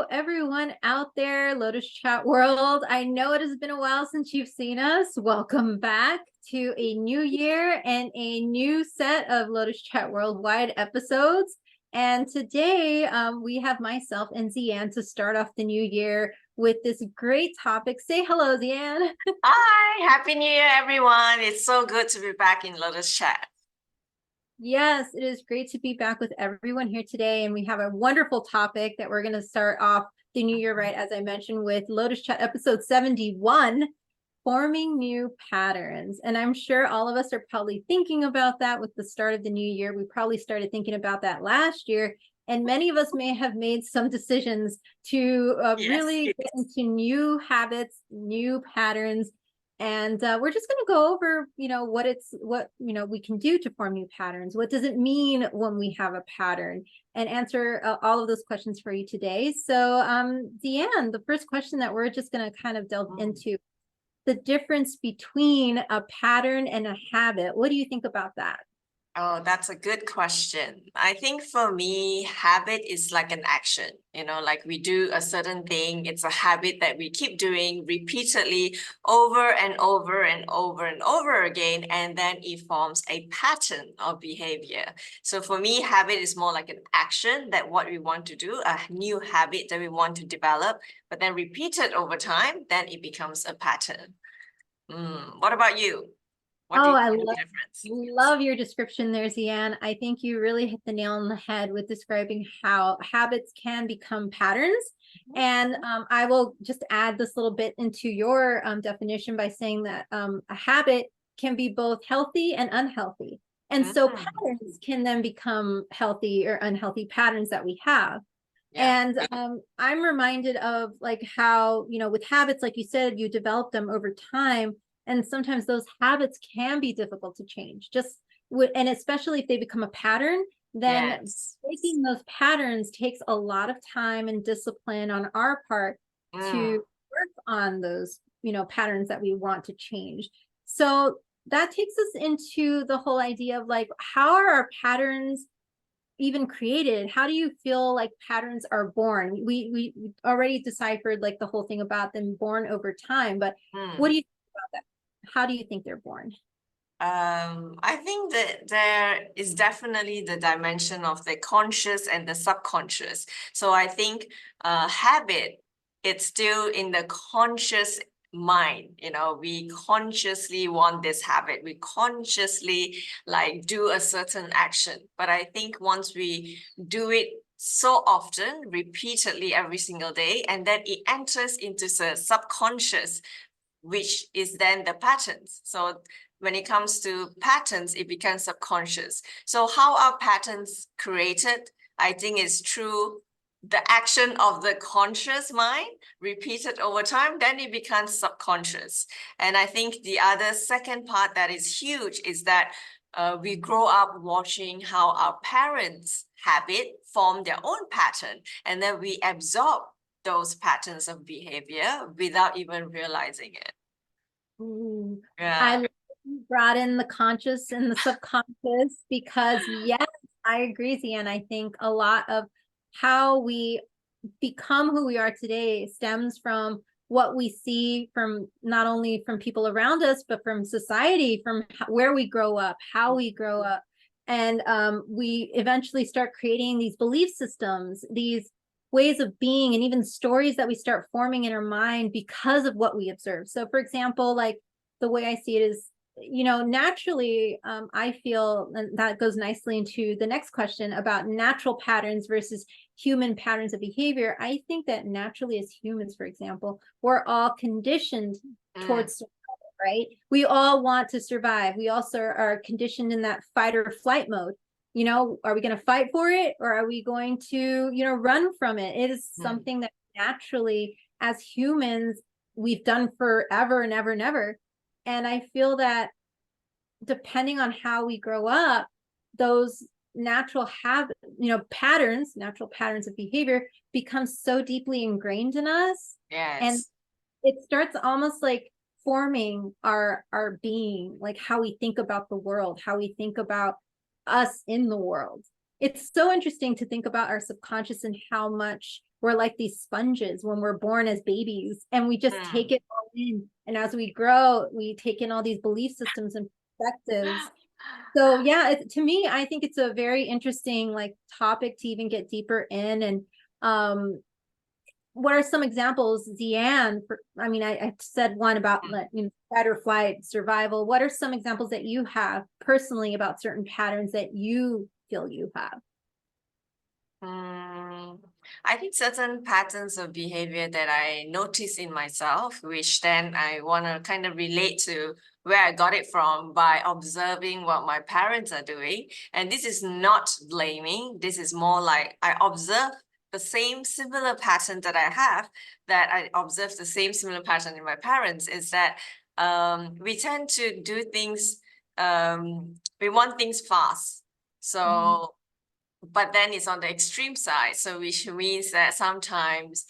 everyone out there, Lotus Chat World. I know it has been a while since you've seen us. Welcome back to a new year and a new set of Lotus Chat Worldwide episodes. And today we have myself and Ze Ann to start off the new year with this great topic. Say hello, Ze Ann. Hi, Happy New Year, everyone. It's so good to be back in Lotus Chat. Yes, it is great to be back with everyone here today. And we have a wonderful topic that we're going to start off the new year, right, as I mentioned, with Lotus Chat episode 71, forming new patterns. And I'm sure all of us are probably thinking about that with the start of the new year. We probably started thinking about that last year. And many of us may have made some decisions to really get into new habits, new patterns. And we're just going to go over, what we can do to form new patterns. What does it mean when we have a pattern? And answer all of those questions for you today. So, Ze Ann, the first question that we're just going to kind of delve into, the difference between a pattern and a habit. What do you think about that? Oh, that's a good question. I think for me, habit is like an action, like we do a certain thing. It's a habit that we keep doing repeatedly over and over and over and over again. And then it forms a pattern of behavior. So for me, habit is more like an action that what we want to do, a new habit that we want to develop, but then repeat it over time, then it becomes a pattern. What about you? I love your description there, Ze Ann. I think you really hit the nail on the head with describing how habits can become patterns. And I will just add this little bit into your definition by saying that a habit can be both healthy and unhealthy. And so patterns can then become healthy or unhealthy patterns that we have. Yeah. And I'm reminded of like how, with habits, like you said, you develop them over time. And sometimes those habits can be difficult to change, and especially if they become a pattern, then breaking those patterns takes a lot of time and discipline on our part to work on those, patterns that we want to change. So that takes us into the whole idea of like, how are our patterns even created? How do you feel like patterns are born? We already deciphered like the whole thing about them born over time, but what do you think about that? How do you think they're born? I think that there is definitely the dimension of the conscious and the subconscious. So I think habit, it's still in the conscious mind. We consciously want this habit. We consciously like do a certain action. But I think once we do it so often, repeatedly every single day, and then it enters into the subconscious, which is then the patterns. So when it comes to patterns, it becomes subconscious. So how are patterns created? I think it's through the action of the conscious mind repeated over time, then it becomes subconscious. And I think the other second part that is huge is that we grow up watching how our parents' habit form their own pattern, and then we absorb those patterns of behavior without even realizing it. I brought in the conscious and the subconscious because yes, I agree, Ze Ann. I think a lot of how we become who we are today stems from what we see from not only from people around us, but from society, from where we grow up, how we grow up. And we eventually start creating these belief systems, these ways of being, and even stories that we start forming in our mind because of what we observe. So for example, like the way I see it is, naturally, I feel, and that goes nicely into the next question about natural patterns versus human patterns of behavior. I think that naturally as humans, for example, we're all conditioned towards survival, right? We all want to survive. We also are conditioned in that fight or flight mode. Are we going to fight for it, or are we going to, run from it? It is something that naturally as humans, we've done forever and ever and ever. And I feel that depending on how we grow up, those natural patterns, natural patterns of behavior become so deeply ingrained in us. Yes. And it starts almost like forming our being, like how we think about the world, how we think about us in the world. It's so interesting to think about our subconscious and how much we're like these sponges when we're born as babies, and we just take Mm. it all in. And as we grow, we take in all these belief systems and perspectives. So yeah, to me, I think it's a very interesting like topic to even get deeper in. And what are some examples, Ze Ann? I mean, I said one about fight or flight, survival. What are some examples that you have personally about certain patterns that you feel you have? I think certain patterns of behavior that I notice in myself, which then I want to kind of relate to where I got it from by observing what my parents are doing. And this is not blaming. This is more like I observe the same similar pattern that I have, that I observe the same similar pattern in my parents, is that we tend to do things, we want things fast. So but then it's on the extreme side, so which means that sometimes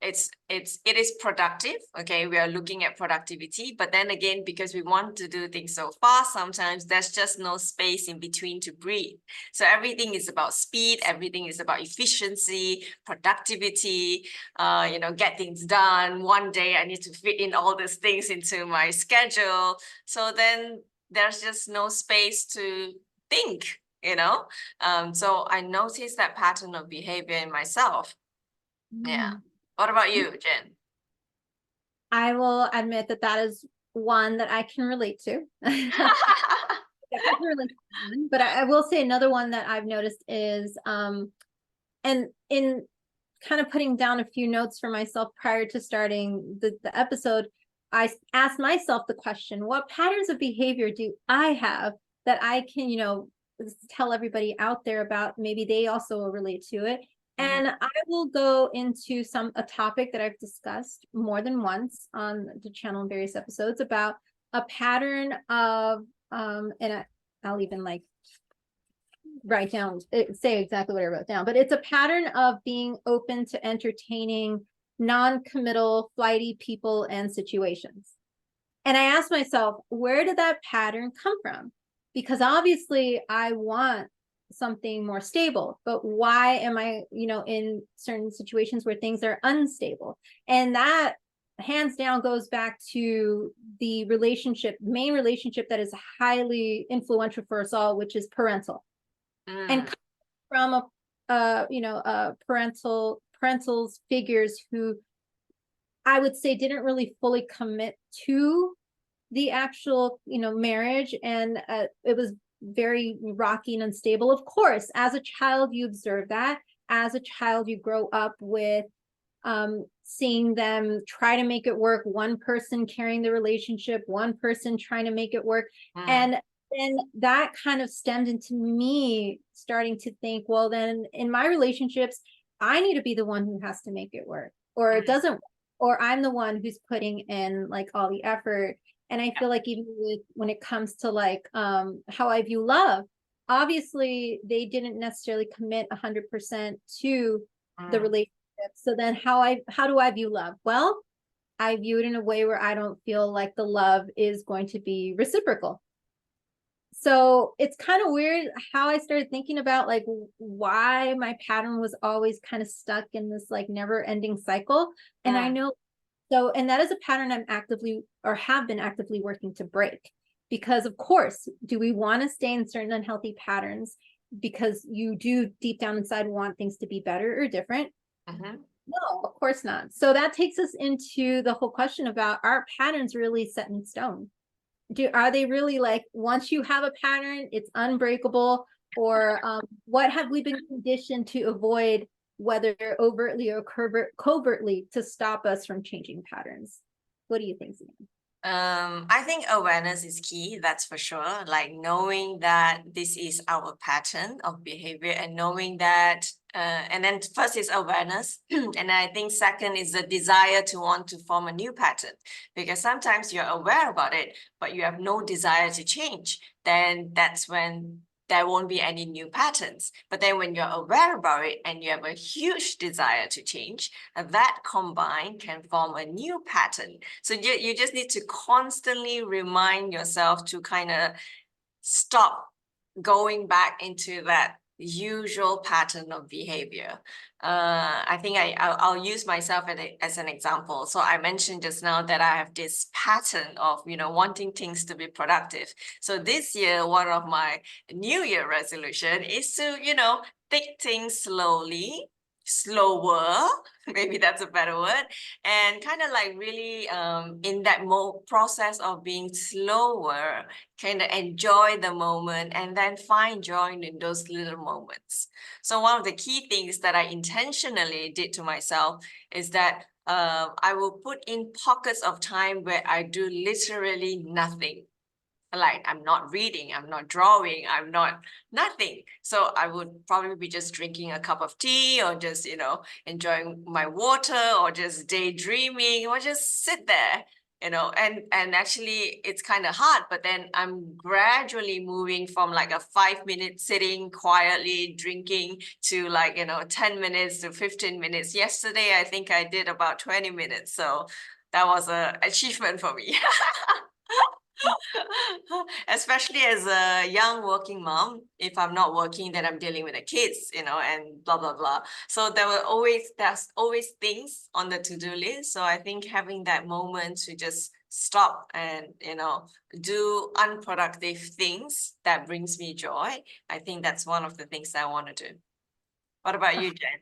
it is productive. Okay, we are looking at productivity, but then again, because we want to do things so fast, sometimes there's just no space in between to breathe. So everything is about speed, everything is about efficiency, productivity, get things done. One day I need to fit in all these things into my schedule, so then there's just no space to think. So I noticed that pattern of behavior in myself. Yeah. Mm. What about you, Jen? I will admit that that is one that I can relate to. Definitely relate to one. But I will say another one that I've noticed is, and in kind of putting down a few notes for myself prior to starting the episode, I asked myself the question, what patterns of behavior do I have that I can, tell everybody out there about? Maybe they also relate to it. Mhm. And I will go into a topic that I've discussed more than once on the channel in various episodes about a pattern of, I'll even like write down, say exactly what I wrote down, but it's a pattern of being open to entertaining non-committal, flighty people and situations. And I asked myself, where did that pattern come from? Because obviously I want something more stable, but why am I, in certain situations where things are unstable? And that hands down goes back to the main relationship that is highly influential for us all, which is parental. And Mm. from parentals figures who I would say didn't really fully commit to the actual marriage, and it was very rocky and unstable. Of course, as a child you observe that. As a child you grow up with seeing them try to make it work, one person carrying the relationship, one person trying to make it work. Mm. And then that kind of stemmed into me starting to think, well, then in my relationships I need to be the one who has to make it work, or it Mm. doesn't work, or I'm the one who's putting in like all the effort. And I feel like even when it comes to like how I view love, obviously they didn't necessarily commit 100% to the Mm. relationship. So then how do I view love? Well, I view it in a way where I don't feel like the love is going to be reciprocal. So it's kind of weird how I started thinking about like why my pattern was always kind of stuck in this like never ending cycle. And I Mm. know, and that is a pattern I'm actively, or have been actively working to break. Because of course, do we want to stay in certain unhealthy patterns because you do deep down inside want things to be better or different? Mhm. No, of course not. So that takes us into the whole question about, are patterns really set in stone? Are they really like, once you have a pattern, it's unbreakable? Or what have we been conditioned to avoid, whether overtly or covertly, to stop us from changing patterns? What do you think, Sam? I think awareness is key, that's for sure. Like knowing that this is our pattern of behavior, and knowing that, and then first is awareness. And I think second is the desire to want to form a new pattern. Because sometimes you're aware about it, but you have no desire to change. Then that's when there won't be any new patterns. But then when you're aware about it and you have a huge desire to change, that combined can form a new pattern. So you just need to constantly remind yourself to kind of stop going back into that usual pattern of behavior. I think I'll use myself as an example. So I mentioned just now that I have this pattern of, wanting things to be productive. So this year, one of my New Year resolution is to, take things slowly, slower, maybe that's a better word, and kind of like really in that process of being slower, kind of enjoy the moment and then find joy in those little moments. So one of the key things that I intentionally did to myself is that I will put in pockets of time where I do literally nothing. Like I'm not reading, I'm not drawing, I'm not nothing. So I would probably be just drinking a cup of tea or just, enjoying my water or just daydreaming or just sit there, and actually it's kind of hard, but then I'm gradually moving from like a 5 minute sitting quietly drinking to like, 10 minutes to 15 minutes. Yesterday, I think I did about 20 minutes. So that was an achievement for me. Especially as a young working mom, if I'm not working, then I'm dealing with the kids, and blah, blah, blah. So there's always things on the to-do list. So I think having that moment to just stop and, do unproductive things that brings me joy, I think that's one of the things I want to do. What about you, Jen?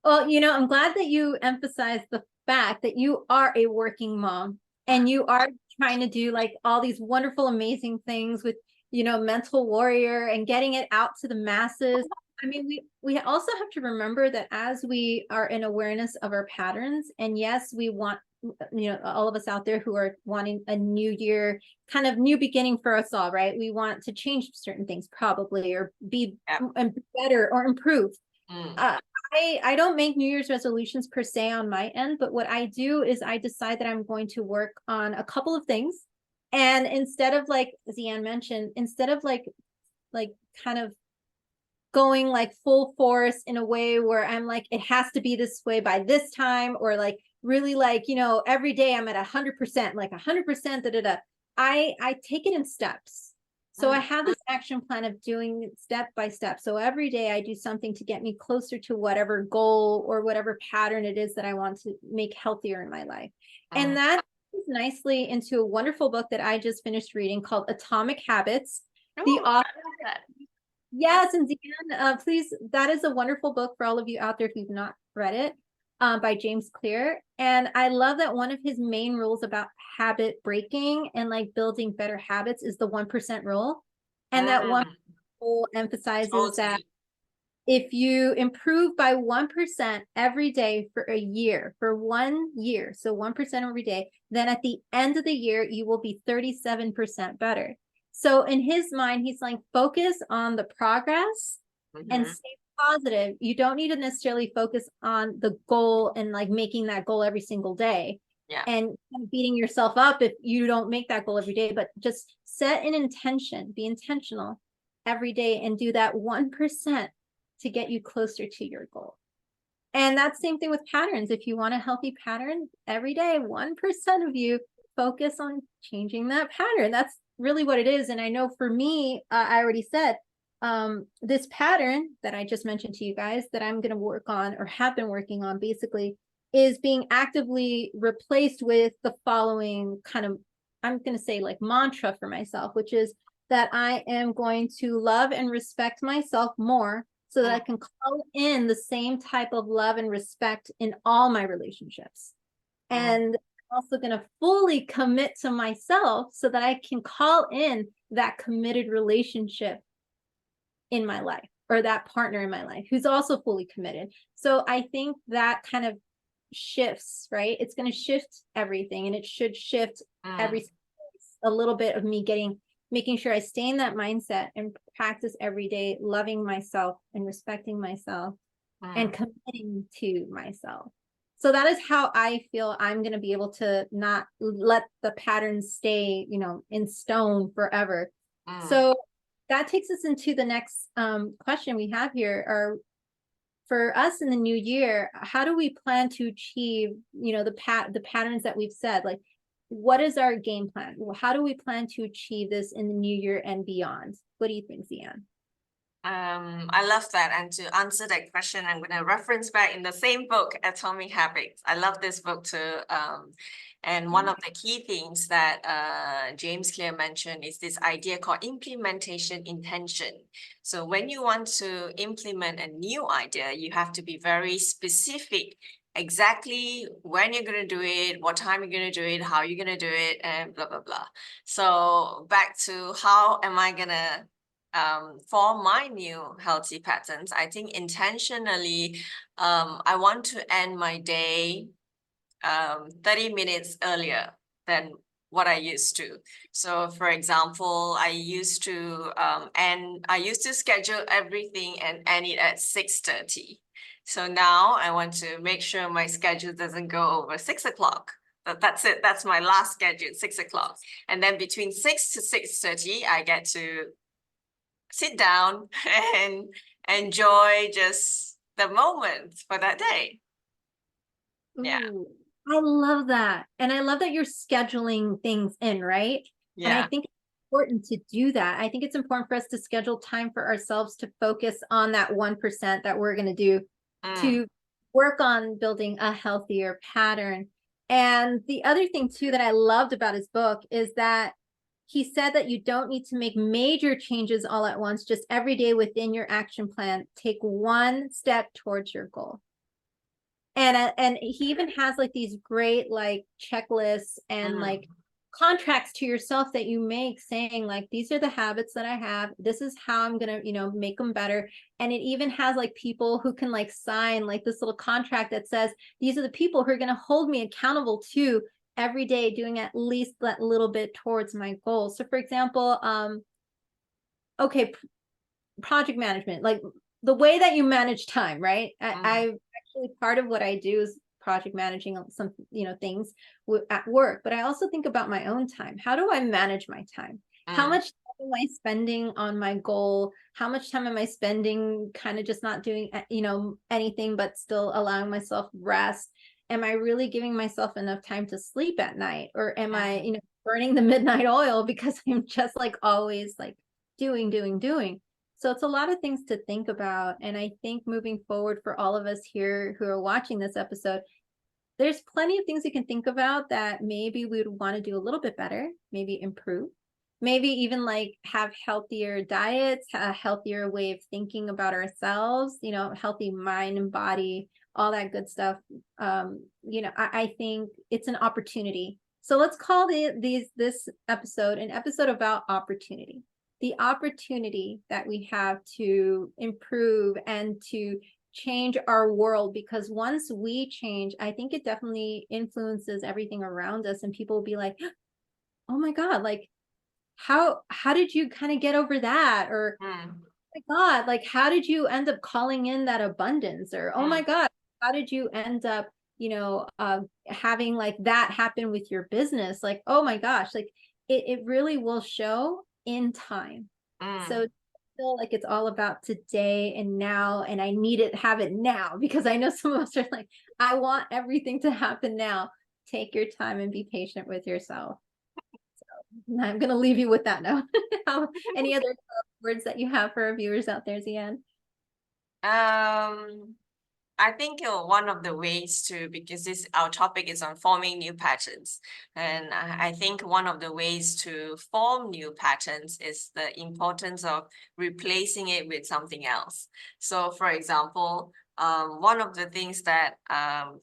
Well, I'm glad that you emphasized the fact that you are a working mom and you are trying to do like all these wonderful, amazing things with, mental warrior and getting it out to the masses. I mean, we also have to remember that as we are in awareness of our patterns, and yes, we want, all of us out there who are wanting a new year, kind of new beginning for us all, right? We want to change certain things probably, or be better or improve. I don't make New Year's resolutions per se on my end, but what I do is I decide that I'm going to work on a couple of things. And instead of like Ze Ann mentioned, instead of like kind of going like full force in a way where I'm like, it has to be this way by this time, or like really like, every day I'm at 100%, like 100%, I take it in steps. So I have this action plan of doing it step by step. So every day I do something to get me closer to whatever goal or whatever pattern it is that I want to make healthier in my life. And that is nicely into a wonderful book that I just finished reading called Atomic Habits. The author, yes, and Ze Ann, please, that is a wonderful book for all of you out there if you've not read it, by James Clear. And I love that one of his main rules about habit breaking and like building better habits is the 1% rule. And that one rule emphasizes that if you improve by 1% every day for a year, for 1 year, so 1% every day, then at the end of the year, you will be 37% better. So in his mind, he's like, focus on the progress and stay positive. You don't need to necessarily focus on the goal and like making that goal every single day. Yeah. And beating yourself up if you don't make that goal every day, but just set an intention, be intentional every day and do that 1% to get you closer to your goal. And that's same thing with patterns. If you want a healthy pattern every day, 1% of you focus on changing that pattern. That's really what it is. And I know for me, I already said, this pattern that I just mentioned to you guys that I'm going to work on or have been working on basically is being actively replaced with the following kind of, I'm going to say like mantra for myself, which is that I am going to love and respect myself more so that I can call in the same type of love and respect in all my relationships. And I'm also going to fully commit to myself so that I can call in that committed relationship in my life, or that partner in my life who's also fully committed. So I think that kind of shifts, right? It's going to shift everything, and it should shift a little bit of me making sure I stay in that mindset and practice every day, loving myself and respecting myself and committing to myself. So that is how I feel I'm going to be able to not let the patterns stay, in stone forever. So that takes us into the next question we have here. For us in the new year, how do we plan to achieve, the patterns that we've said? Like, what is our game plan? How do we plan to achieve this in the new year and beyond? What do you think, Ze Ann? I love that. And to answer that question, I'm going to reference back in the same book, Atomic Habits. I love this book too. And one of the key things that James Clear mentioned is this idea called implementation intention. So when you want to implement a new idea, you have to be very specific exactly when you're going to do it, what time you're going to do it, how you're going to do it, and blah, blah, blah. So back to how am I going to for my new healthy patterns, I think intentionally, I want to end my day 30 minutes earlier than what I used to. So for example, I used to schedule everything and end it at 6:30. So now I want to make sure my schedule doesn't go over 6 o'clock. That's it. That's my last schedule, 6 o'clock. And then between 6 to 6:30, I get to sit down and enjoy just the moment for that day. Yeah. Ooh, I love that. And I love that you're scheduling things in, right? And I Yeah. think it's important to do that. I think it's important for us to schedule time for ourselves to focus on that 1% that we're going to do to work on building a healthier pattern. And the other thing too that I loved about his book is that he said that you don't need to make major changes all at once, just every day within your action plan, take one step towards your goal. And he even has like these great like checklists and like contracts to yourself that you make saying like, these are the habits that I have. This is how I'm gonna, make them better. And it even has like people who can like sign like this little contract that says, these are the people who are gonna hold me accountable to every day doing at least that little bit towards my goal. So for example, okay, project management, like the way that you manage time, right? I actually, part of what I do is project managing some, things at work, but I also think about my own time. How do I manage my time? How much time am I spending on my goal? How much time am I spending kind of just not doing, anything, but still allowing myself rest? Am I really giving myself enough time to sleep at night? Or am I, burning the midnight oil because I'm just like always like doing? So it's a lot of things to think about. And I think moving forward for all of us here who are watching this episode, there's plenty of things we can think about that maybe we would want to do a little bit better, maybe improve, maybe even like have healthier diets, a healthier way of thinking about ourselves, healthy mind and body, all that good stuff. I think it's an opportunity. So let's call this episode an episode about opportunity, the opportunity that we have to improve and to change our world, because once we change, I think it definitely influences everything around us, and people will be like, oh my God, like how did you kind of get over that? Or oh my God, like how did you end up calling in that abundance? Or oh my God, how did you end up, having like that happen with your business? Like, oh my gosh, like it really will show in time. So I feel like it's all about today and now, and I need it, have it now, because I know some of us are like, I want everything to happen now. Take your time and be patient with yourself. So I'm gonna leave you with that note. Any other words that you have for our viewers out there, Ze Ann? I think one of the ways to, because our topic is on forming new patterns, and I think one of the ways to form new patterns is the importance of replacing it with something else. So for example, one of the things that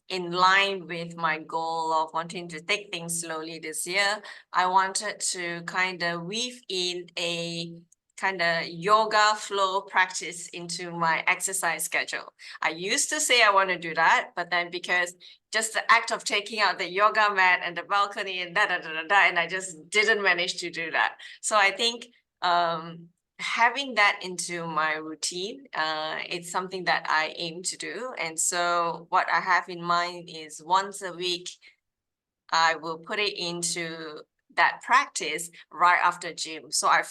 in line with my goal of wanting to take things slowly this year, I wanted to kind of weave in a kind of yoga flow practice into my exercise schedule. I used to say I want to do that, but then because just the act of taking out the yoga mat and the balcony and and I just didn't manage to do that. So I think having that into my routine, it's something that I aim to do. And so what I have in mind is once a week, I will put it into that practice right after gym. So I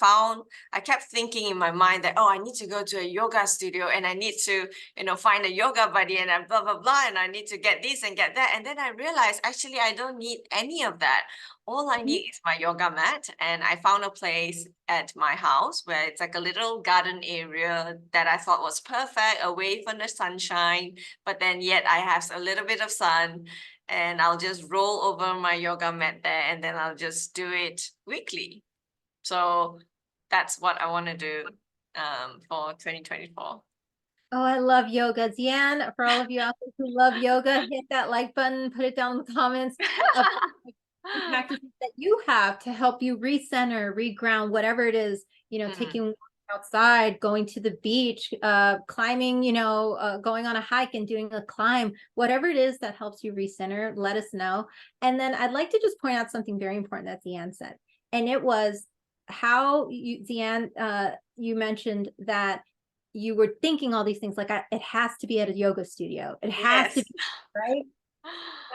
kept thinking in my mind that, oh, I need to go to a yoga studio and I need to, find a yoga buddy and blah, blah, blah. And I need to get this and get that. And then I realized actually I don't need any of that. All I need is my yoga mat. And I found a place at my house where it's like a little garden area that I thought was perfect, away from the sunshine, but then yet I have a little bit of sun, and I'll just roll over my yoga mat there and then I'll just do it weekly. So that's what I want to do for 2024. Oh, I love yoga. Ze Ann, for all of you out there who love yoga, hit that like button, put it down in the comments of practices that you have to help you recenter, reground, whatever it is, taking outside, going to the beach, climbing, going on a hike and doing a climb, whatever it is that helps you recenter, let us know. And then I'd like to just point out something very important that Ze Ann said. And it was how Ze Ann, you mentioned that you were thinking all these things like it has to be at a yoga studio. It has to be, right?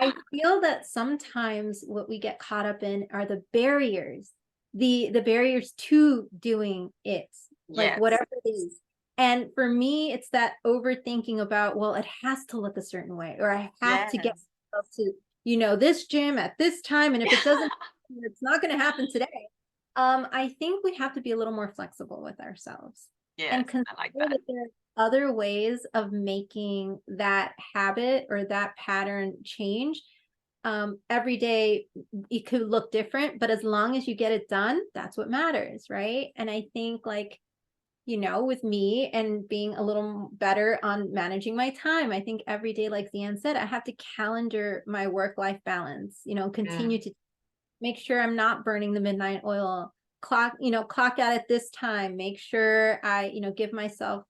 I feel that sometimes what we get caught up in are the barriers, the barriers to doing it, like whatever it is. And for me, it's that overthinking about, well, it has to look a certain way, or I have to get myself to, this gym at this time. And if it doesn't, it's not going to happen today. I think we have to be a little more flexible with ourselves. And consider I like that. that there are other ways of making that habit or that pattern change. Every day it could look different, but as long as you get it done, that's what matters, right? And I think with me and being a little better on managing my time, I think every day, like Ze Ann said, I have to calendar my work-life balance, continue to make sure I'm not burning the midnight oil, clock out at this time, make sure I, give myself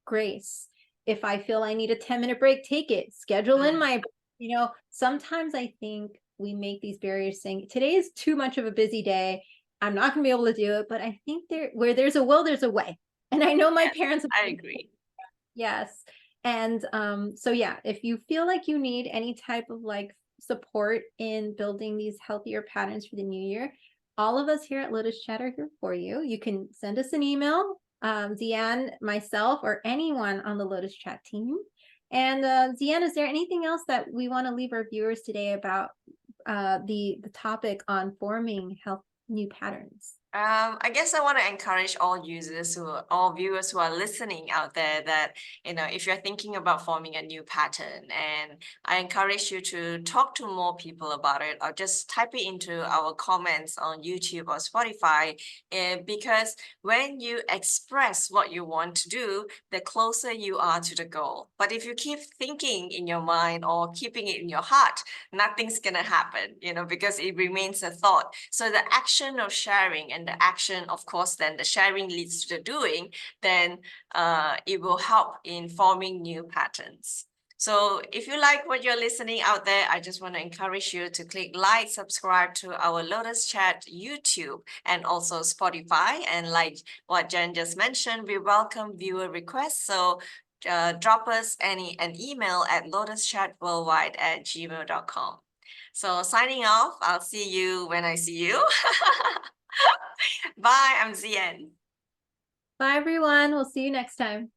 grace. If I feel I need a 10-minute break, take it, schedule in my, sometimes I think we make these barriers saying today is too much of a busy day, I'm not gonna be able to do it. But I think where there's a will, there's a way. And I know my parents I agree. Yes. And so yeah, if you feel like you need any type of support in building these healthier patterns for the new year, all of us here at Lotus Chat are here for you. You can send us an email, Ze Ann, myself, or anyone on the Lotus Chat team. And Ze Ann, is there anything else that we want to leave our viewers today about the topic on forming new patterns? I guess I want to encourage all viewers who are listening out there that, if you're thinking about forming a new pattern, and I encourage you to talk to more people about it, or just type it into our comments on YouTube or Spotify, because when you express what you want to do, the closer you are to the goal. But if you keep thinking in your mind or keeping it in your heart, nothing's gonna happen, because it remains a thought. So the action of sharing and the action, of course, then the sharing leads to the doing, then it will help in forming new patterns. So if you like what you're listening out there, I just want to encourage you to click like, subscribe to our Lotus Chat YouTube and also Spotify. And like what Jenn just mentioned, we welcome viewer requests. So drop us an email at lotuschatworldwide@gmail.com. So signing off, I'll see you when I see you. Bye, I'm Ze Ann. Bye, everyone. We'll see you next time.